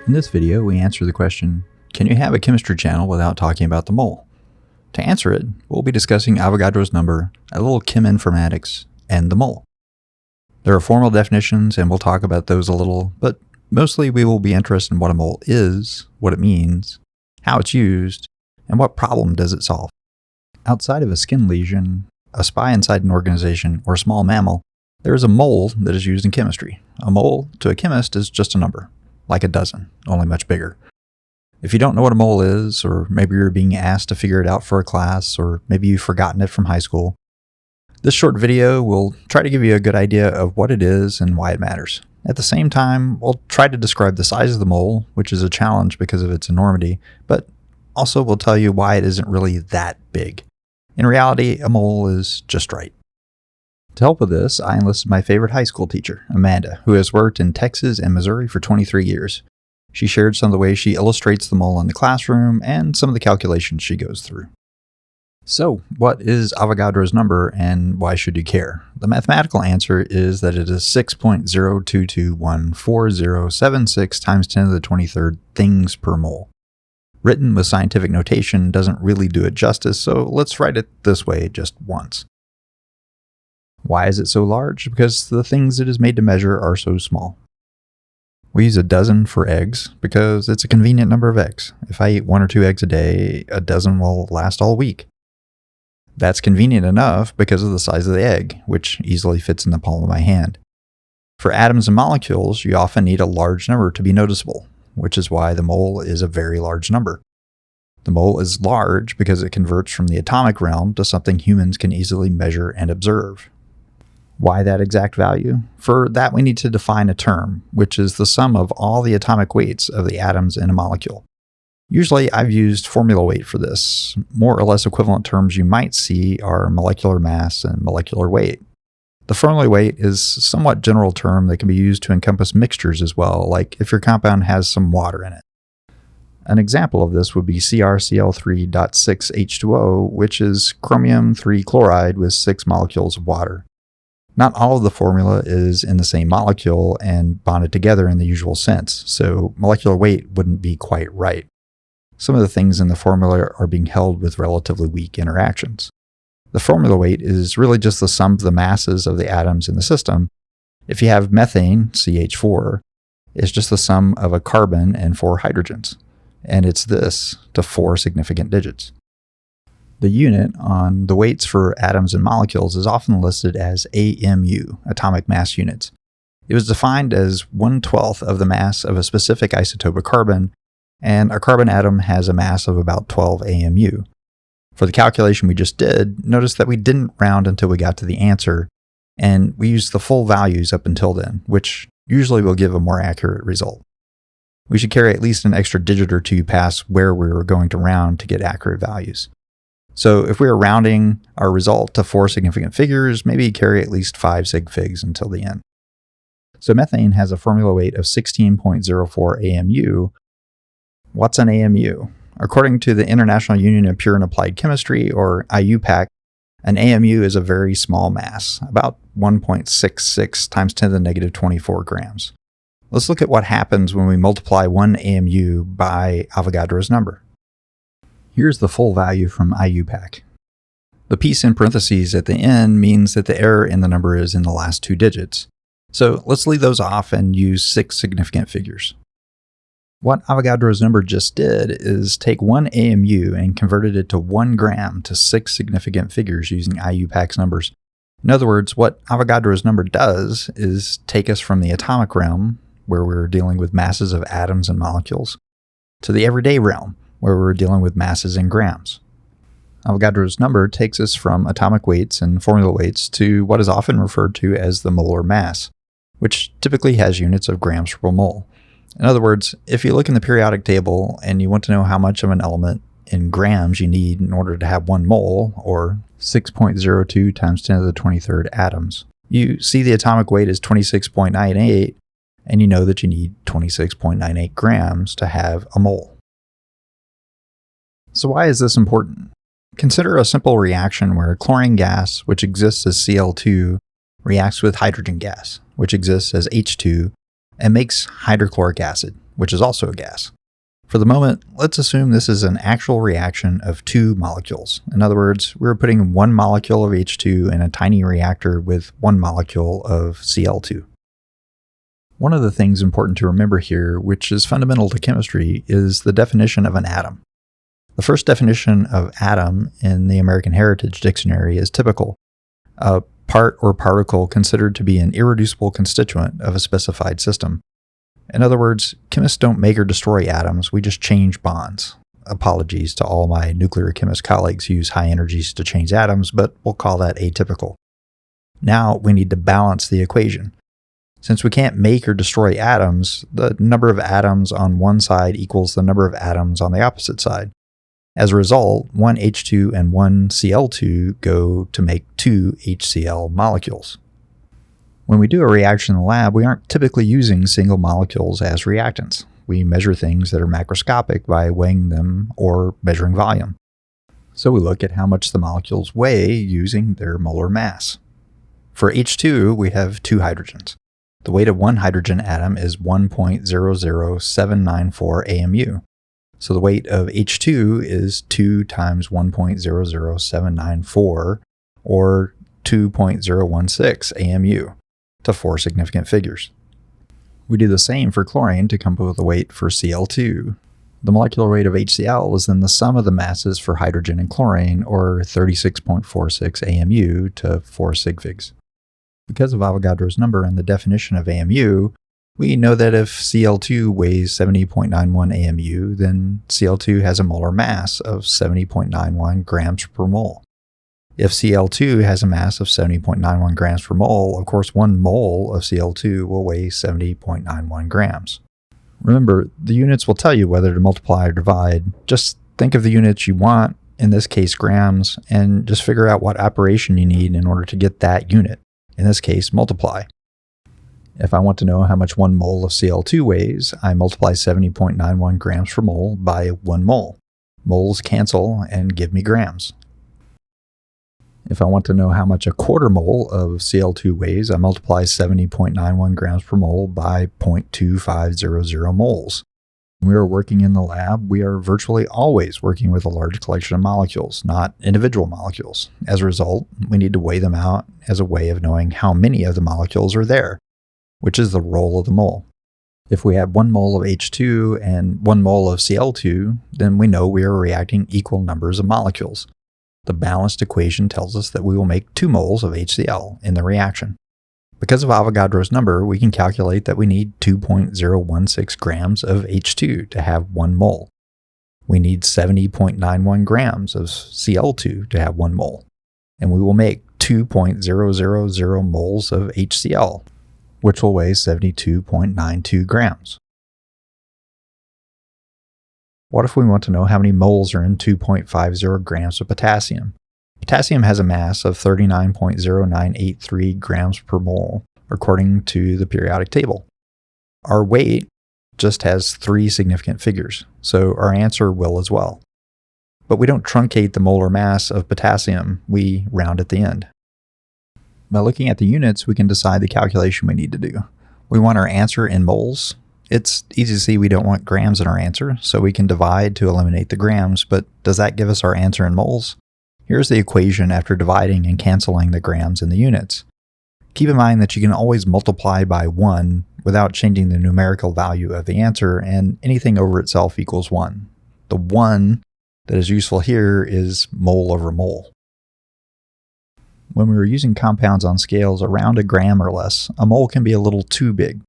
In this video, we answer the question, can you have a chemistry channel without talking about the mole? To answer it, we'll be discussing Avogadro's number, a little cheminformatics, and the mole. There are formal definitions, and we'll talk about those a little, but mostly we will be interested in what a mole is, what it means, how it's used, and what problem does it solve. Outside of a skin lesion, a spy inside an organization, or a small mammal, there is a mole that is used in chemistry. A mole, to a chemist, is just a number, like a dozen, only much bigger. If you don't know what a mole is, or maybe you're being asked to figure it out for a class, or maybe you've forgotten it from high school, this short video will try to give you a good idea of what it is and why it matters. At the same time, we'll try to describe the size of the mole, which is a challenge because of its enormity, but also we'll tell you why it isn't really that big. In reality, a mole is just right. To help with this, I enlisted my favorite high school teacher, Amanda, who has worked in Texas and Missouri for 23 years. She shared some of the ways she illustrates the mole in the classroom and some of the calculations she goes through. So, what is Avogadro's number and why should you care? The mathematical answer is that it is 6.02214076 times 10 to the 23rd things per mole. Written with scientific notation doesn't really do it justice, so let's write it this way just once. Why is it so large? Because the things it is made to measure are so small. We use a dozen for eggs because it's a convenient number of eggs. If I eat 1 or 2 eggs a day, a dozen will last all week. That's convenient enough because of the size of the egg, which easily fits in the palm of my hand. For atoms and molecules, you often need a large number to be noticeable, which is why the mole is a very large number. The mole is large because it converts from the atomic realm to something humans can easily measure and observe. Why that exact value? For that, we need to define a term, which is the sum of all the atomic weights of the atoms in a molecule. Usually, I've used formula weight for this. More or less equivalent terms you might see are molecular mass and molecular weight. The formula weight is a somewhat general term that can be used to encompass mixtures as well, like if your compound has some water in it. An example of this would be CrCl3.6H2O, which is chromium 3 chloride with 6 molecules of water. Not all of the formula is in the same molecule and bonded together in the usual sense, so molecular weight wouldn't be quite right. Some of the things in the formula are being held with relatively weak interactions. The formula weight is really just the sum of the masses of the atoms in the system. If you have methane, CH4, it's just the sum of a carbon and 4 hydrogens, and it's this to 4 significant digits. The unit on the weights for atoms and molecules is often listed as AMU, atomic mass units. It was defined as 1/12 of the mass of a specific isotope of carbon, and a carbon atom has a mass of about 12 AMU. For the calculation we just did, notice that we didn't round until we got to the answer, and we used the full values up until then, which usually will give a more accurate result. We should carry at least an extra digit or two past where we were going to round to get accurate values. So if we are rounding our result to 4 significant figures, maybe carry at least 5 sig figs until the end. So methane has a formula weight of 16.04 AMU. What's an AMU? According to the International Union of Pure and Applied Chemistry, or IUPAC, an AMU is a very small mass, about 1.66 times 10 to the negative 24 grams. Let's look at what happens when we multiply 1 AMU by Avogadro's number. Here's the full value from IUPAC. The piece in parentheses at the end means that the error in the number is in the last 2 digits. So let's leave those off and use 6 significant figures. What Avogadro's number just did is take 1 AMU and converted it to 1 gram to 6 significant figures using IUPAC's numbers. In other words, what Avogadro's number does is take us from the atomic realm, where we're dealing with masses of atoms and molecules, to the everyday realm, where we're dealing with masses in grams. Avogadro's number takes us from atomic weights and formula weights to what is often referred to as the molar mass, which typically has units of grams per mole. In other words, if you look in the periodic table and you want to know how much of an element in grams you need in order to have 1 mole, or 6.02 times 10 to the 23rd atoms, you see the atomic weight is 26.98, and you know that you need 26.98 grams to have a mole. So why is this important? Consider a simple reaction where chlorine gas, which exists as Cl2, reacts with hydrogen gas, which exists as H2, and makes hydrochloric acid, which is also a gas. For the moment, let's assume this is an actual reaction of two molecules. In other words, we're putting one molecule of H2 in a tiny reactor with one molecule of Cl2. One of the things important to remember here, which is fundamental to chemistry, is the definition of an atom. The first definition of atom in the American Heritage Dictionary is typical: a part or particle considered to be an irreducible constituent of a specified system. In other words, chemists don't make or destroy atoms, we just change bonds. Apologies to all my nuclear chemist colleagues who use high energies to change atoms, but we'll call that atypical. Now we need to balance the equation. Since we can't make or destroy atoms, the number of atoms on one side equals the number of atoms on the opposite side. As a result, one H2 and one Cl2 go to make two HCl molecules. When we do a reaction in the lab, we aren't typically using single molecules as reactants. We measure things that are macroscopic by weighing them or measuring volume. So we look at how much the molecules weigh using their molar mass. For H2, we have two hydrogens. The weight of one hydrogen atom is 1.00794 AMU. So the weight of H2 is 2 times 1.00794, or 2.016 AMU, to 4 significant figures. We do the same for chlorine to come up with a weight for Cl2. The molecular weight of HCl is then the sum of the masses for hydrogen and chlorine, or 36.46 AMU to 4 sig figs. Because of Avogadro's number and the definition of AMU, we know that if Cl2 weighs 70.91 AMU, then Cl2 has a molar mass of 70.91 grams per mole. If Cl2 has a mass of 70.91 grams per mole, of course 1 mole of Cl2 will weigh 70.91 grams. Remember, the units will tell you whether to multiply or divide. Just think of the units you want, in this case grams, and just figure out what operation you need in order to get that unit. In this case, multiply. If I want to know how much 1 mole of Cl2 weighs, I multiply 70.91 grams per mole by 1 mole. Moles cancel and give me grams. If I want to know how much a quarter mole of Cl2 weighs, I multiply 70.91 grams per mole by 0.2500 moles. When we are working in the lab, we are virtually always working with a large collection of molecules, not individual molecules. As a result, we need to weigh them out as a way of knowing how many of the molecules are there, which is the role of the mole. If we have 1 mole of H2 and 1 mole of Cl2, then we know we are reacting equal numbers of molecules. The balanced equation tells us that we will make 2 moles of HCl in the reaction. Because of Avogadro's number, we can calculate that we need 2.016 grams of H2 to have 1 mole. We need 70.91 grams of Cl2 to have 1 mole. And we will make 2.000 moles of HCl, which will weigh 72.92 grams. What if we want to know how many moles are in 2.50 grams of potassium? Potassium has a mass of 39.0983 grams per mole, according to the periodic table. Our weight just has 3 significant figures, so our answer will as well. But we don't truncate the molar mass of potassium, we round at the end. By looking at the units, we can decide the calculation we need to do. We want our answer in moles. It's easy to see we don't want grams in our answer, so we can divide to eliminate the grams, but does that give us our answer in moles? Here's the equation after dividing and canceling the grams in the units. Keep in mind that you can always multiply by 1 without changing the numerical value of the answer, and anything over itself equals 1. The 1 that is useful here is mole over mole. When we were using compounds on scales around a gram or less, a mole can be a little too big.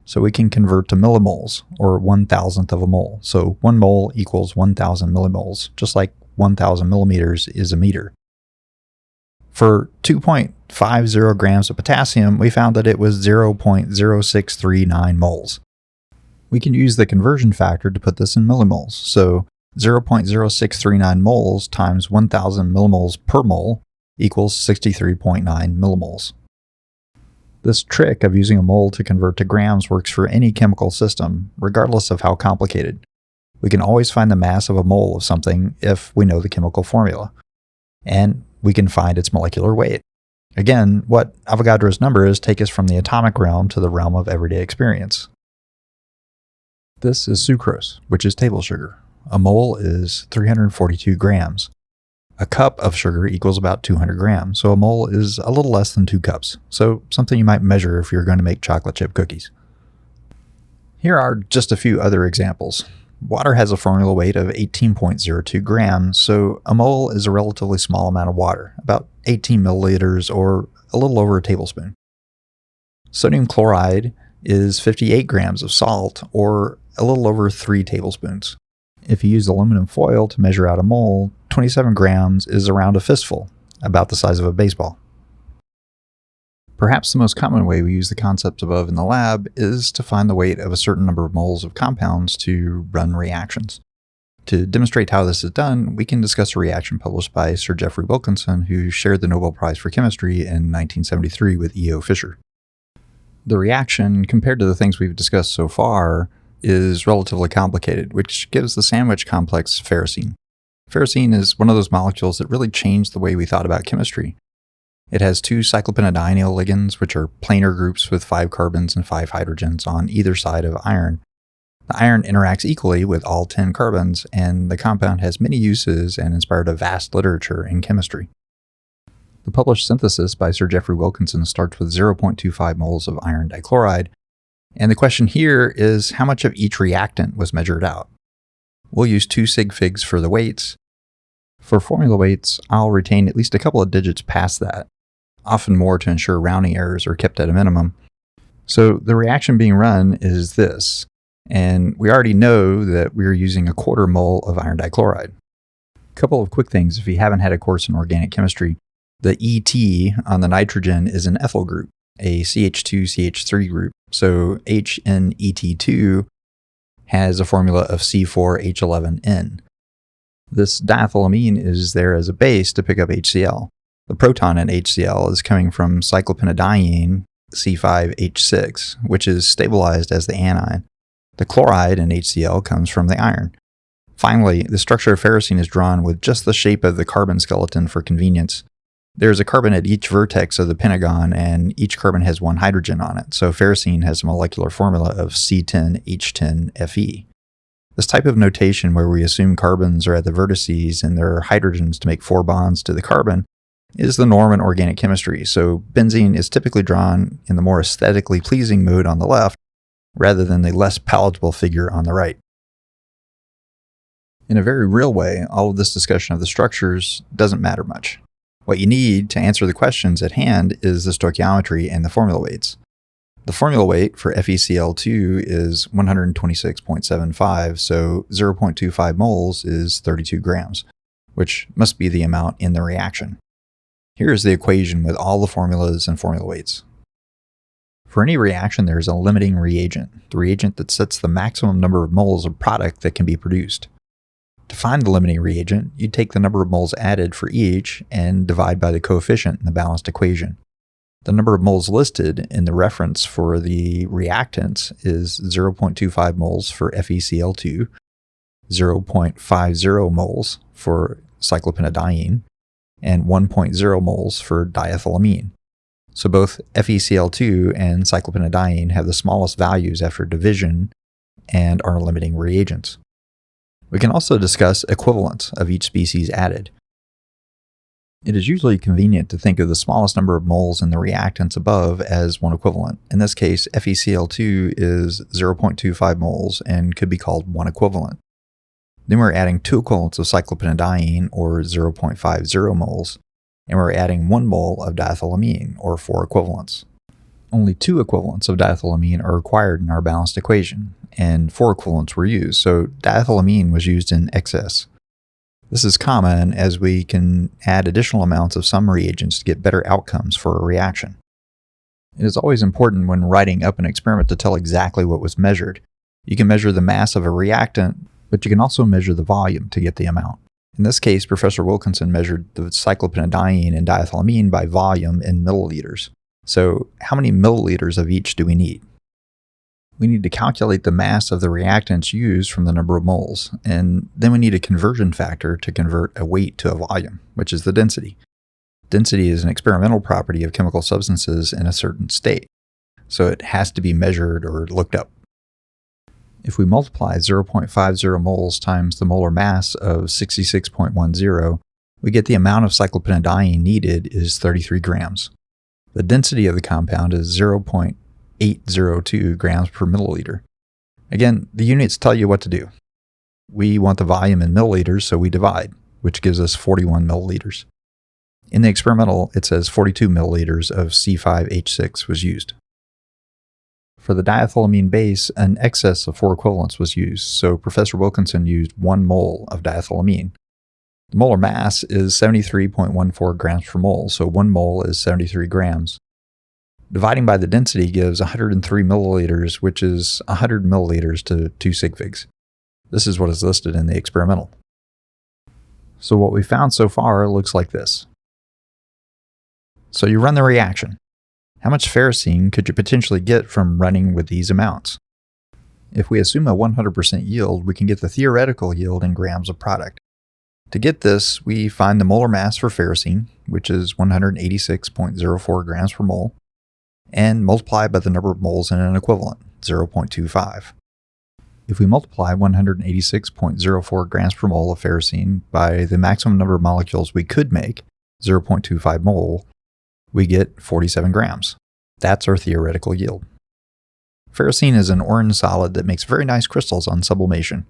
So we can convert to millimoles, or 1,000th of a mole. So 1 mole equals 1,000 millimoles, just like 1,000 millimeters is a meter. For 2.50 grams of potassium, we found that it was 0.0639 moles. We can use the conversion factor to put this in millimoles. So 0.0639 moles times 1,000 millimoles per mole equals 63.9 millimoles. This trick of using a mole to convert to grams works for any chemical system, regardless of how complicated. We can always find the mass of a mole of something if we know the chemical formula. And we can find its molecular weight. Again, what Avogadro's number is take us from the atomic realm to the realm of everyday experience. This is sucrose, which is table sugar. A mole is 342 grams. A cup of sugar equals about 200 grams, so a mole is a little less than 2 cups, so something you might measure if you're going to make chocolate chip cookies. Here are just a few other examples. Water has a formula weight of 18.02 grams, so a mole is a relatively small amount of water, about 18 milliliters or a little over a tablespoon. Sodium chloride is 58 grams of salt, or a little over 3 tablespoons. If you use aluminum foil to measure out a mole, 27 grams is around a fistful, about the size of a baseball. Perhaps the most common way we use the concepts above in the lab is to find the weight of a certain number of moles of compounds to run reactions. To demonstrate how this is done, we can discuss a reaction published by Sir Geoffrey Wilkinson, who shared the Nobel Prize for Chemistry in 1973 with E.O. Fisher. The reaction, compared to the things we've discussed so far, is relatively complicated, which gives the sandwich complex ferrocene. Ferrocene is one of those molecules that really changed the way we thought about chemistry. It has 2 cyclopentadienyl ligands, which are planar groups with 5 carbons and 5 hydrogens on either side of iron. The iron interacts equally with all 10 carbons, and the compound has many uses and inspired a vast literature in chemistry. The published synthesis by Sir Geoffrey Wilkinson starts with 0.25 moles of iron dichloride, and the question here is how much of each reactant was measured out. We'll use 2 sig figs for the weights. For formula weights, I'll retain at least a couple of digits past that, often more to ensure rounding errors are kept at a minimum. So the reaction being run is this, and we already know that we're using a 1/4 mole of iron dichloride. A couple of quick things if you haven't had a course in organic chemistry. The ET on the nitrogen is an ethyl group, a CH2CH3 group, so HNET2 has a formula of C4H11N. This diethylamine is there as a base to pick up HCl. The proton in HCl is coming from cyclopentadiene C5H6, which is stabilized as the anion. The chloride in HCl comes from the iron. Finally, the structure of ferrocene is drawn with just the shape of the carbon skeleton for convenience. There's a carbon at each vertex of the pentagon, and each carbon has 1 hydrogen on it, so ferrocene has a molecular formula of C10H10Fe. This type of notation where we assume carbons are at the vertices and there are hydrogens to make 4 bonds to the carbon is the norm in organic chemistry, so benzene is typically drawn in the more aesthetically pleasing mode on the left, rather than the less palatable figure on the right. In a very real way, all of this discussion of the structures doesn't matter much. What you need to answer the questions at hand is the stoichiometry and the formula weights. The formula weight for FeCl2 is 126.75, so 0.25 moles is 32 grams, which must be the amount in the reaction. Here is the equation with all the formulas and formula weights. For any reaction, there is a limiting reagent, the reagent that sets the maximum number of moles of product that can be produced. To find the limiting reagent, you take the number of moles added for each and divide by the coefficient in the balanced equation. The number of moles listed in the reference for the reactants is 0.25 moles for FeCl2, 0.50 moles for cyclopentadiene, and 1.0 moles for diethylamine. So both FeCl2 and cyclopentadiene have the smallest values after division and are limiting reagents. We can also discuss equivalents of each species added. It is usually convenient to think of the smallest number of moles in the reactants above as one equivalent. In this case, FeCl2 is 0.25 moles and could be called one equivalent. Then we're adding 2 equivalents of cyclopentadiene, or 0.50 moles, and we're adding 1 mole of diethylamine, or 4 equivalents. Only 2 equivalents of diethylamine are required in our balanced equation, and 4 equivalents were used, so diethylamine was used in excess. This is common as we can add additional amounts of some reagents to get better outcomes for a reaction. It is always important when writing up an experiment to tell exactly what was measured. You can measure the mass of a reactant, but you can also measure the volume to get the amount. In this case, Professor Wilkinson measured the cyclopentadiene and diethylamine by volume in milliliters. So how many milliliters of each do we need? We need to calculate the mass of the reactants used from the number of moles, and then we need a conversion factor to convert a weight to a volume, which is the density. Density is an experimental property of chemical substances in a certain state, so it has to be measured or looked up. If we multiply 0.50 moles times the molar mass of 66.10, we get the amount of cyclopentadiene needed is 33 grams. The density of the compound is 0.802 grams per milliliter. Again, the units tell you what to do. We want the volume in milliliters, so we divide, which gives us 41 milliliters. In the experimental, it says 42 milliliters of C5H6 was used. For the diethylamine base, an excess of 4 equivalents was used, so Professor Wilkinson used 1 mole of diethylamine. The molar mass is 73.14 grams per mole, so 1 mole is 73 grams. Dividing by the density gives 103 milliliters, which is 100 milliliters to 2 sig figs. This is what is listed in the experimental. So what we found so far looks like this. So you run the reaction. How much ferrocene could you potentially get from running with these amounts? If we assume a 100% yield, we can get the theoretical yield in grams of product. To get this, we find the molar mass for ferrocene, which is 186.04 grams per mole, and multiply by the number of moles in an equivalent, 0.25. If we multiply 186.04 grams per mole of ferrocene by the maximum number of molecules we could make, 0.25 mole, we get 47 grams. That's our theoretical yield. Ferrocene is an orange solid that makes very nice crystals on sublimation.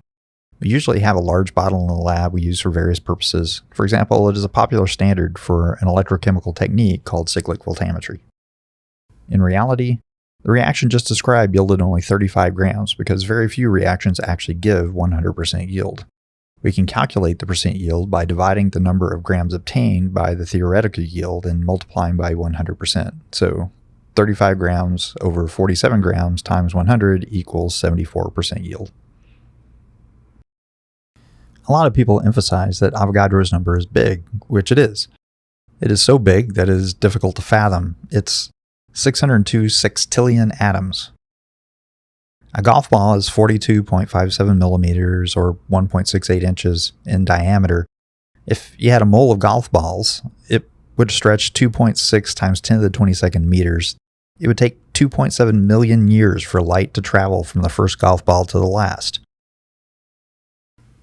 We usually have a large bottle in the lab we use for various purposes. For example, it is a popular standard for an electrochemical technique called cyclic voltammetry. In reality, the reaction just described yielded only 35 grams because very few reactions actually give 100% yield. We can calculate the percent yield by dividing the number of grams obtained by the theoretical yield and multiplying by 100%. So 35 grams over 47 grams times 100 equals 74% yield. A lot of people emphasize that Avogadro's number is big, which it is. It is so big that it is difficult to fathom. It's 602 sextillion atoms. A golf ball is 42.57 millimeters or 1.68 inches in diameter. If you had a mole of golf balls, it would stretch 2.6 times 10 to the 22nd meters. It would take 2.7 million years for light to travel from the first golf ball to the last.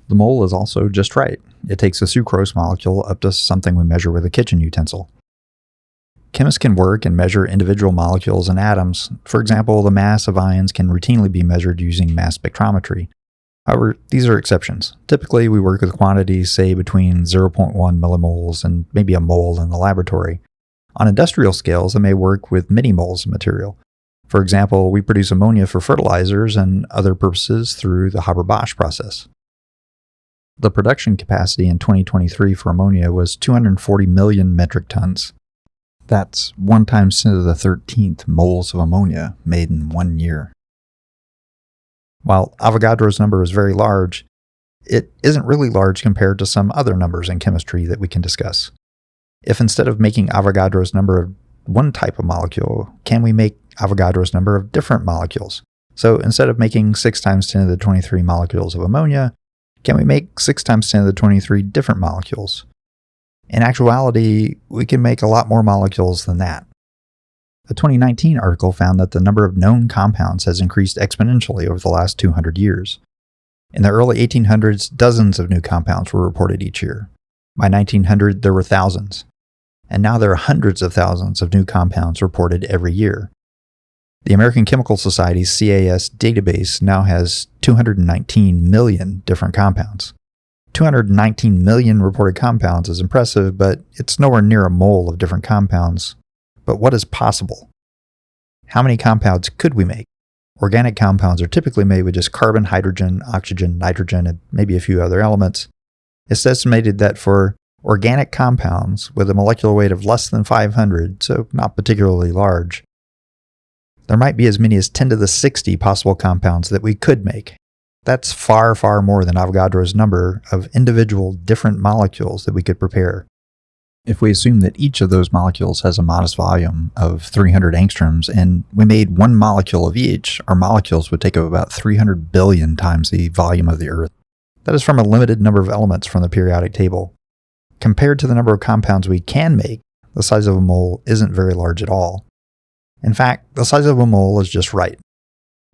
The mole is also just right. It takes a sucrose molecule up to something we measure with a kitchen utensil. Chemists can work and measure individual molecules and atoms. For example, the mass of ions can routinely be measured using mass spectrometry. However, these are exceptions. Typically, we work with quantities, say, between 0.1 millimoles and maybe a mole in the laboratory. On industrial scales, it may work with millimoles of material. For example, we produce ammonia for fertilizers and other purposes through the Haber-Bosch process. The production capacity in 2023 for ammonia was 240 million metric tons. That's 1 times 10 to the 13th moles of ammonia made in 1 year. While Avogadro's number is very large, it isn't really large compared to some other numbers in chemistry that we can discuss. If instead of making Avogadro's number of one type of molecule, can we make Avogadro's number of different molecules? So instead of making 6 times 10 to the 23 molecules of ammonia, can we make 6 times 10 to the 23 different molecules? In actuality, we can make a lot more molecules than that. A 2019 article found that the number of known compounds has increased exponentially over the last 200 years. In the early 1800s, dozens of new compounds were reported each year. By 1900, there were thousands. And now there are hundreds of thousands of new compounds reported every year. The American Chemical Society's CAS database now has 219 million different compounds. 219 million reported compounds is impressive, but it's nowhere near a mole of different compounds. But what is possible? How many compounds could we make? Organic compounds are typically made with just carbon, hydrogen, oxygen, nitrogen, and maybe a few other elements. It's estimated that for organic compounds with a molecular weight of less than 500, so not particularly large, there might be as many as 10 to the 60 possible compounds that we could make. That's far, far more than Avogadro's number of individual different molecules that we could prepare. If we assume that each of those molecules has a modest volume of 300 angstroms and we made 1 molecule of each, our molecules would take up about 300 billion times the volume of the Earth. That is from a limited number of elements from the periodic table. Compared to the number of compounds we can make, the size of a mole isn't very large at all. In fact, the size of a mole is just right.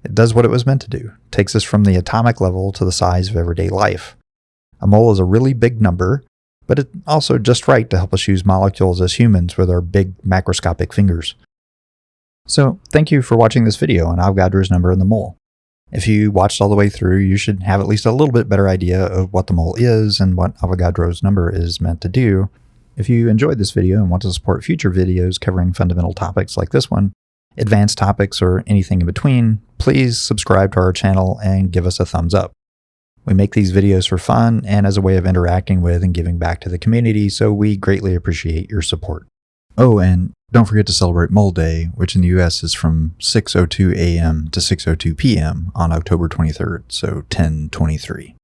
It does what it was meant to do, takes us from the atomic level to the size of everyday life. A mole is a really big number, but it's also just right to help us use molecules as humans with our big macroscopic fingers. So, thank you for watching this video on Avogadro's number and the mole. If you watched all the way through, you should have at least a little bit better idea of what the mole is and what Avogadro's number is meant to do. If you enjoyed this video and want to support future videos covering fundamental topics like this one, advanced topics, or anything in between, please subscribe to our channel and give us a thumbs up. We make these videos for fun and as a way of interacting with and giving back to the community, so we greatly appreciate your support. Oh, and don't forget to celebrate Mole Day, which in the US is from 6:02 a.m. to 6:02 p.m. on October 23rd, so 10/23.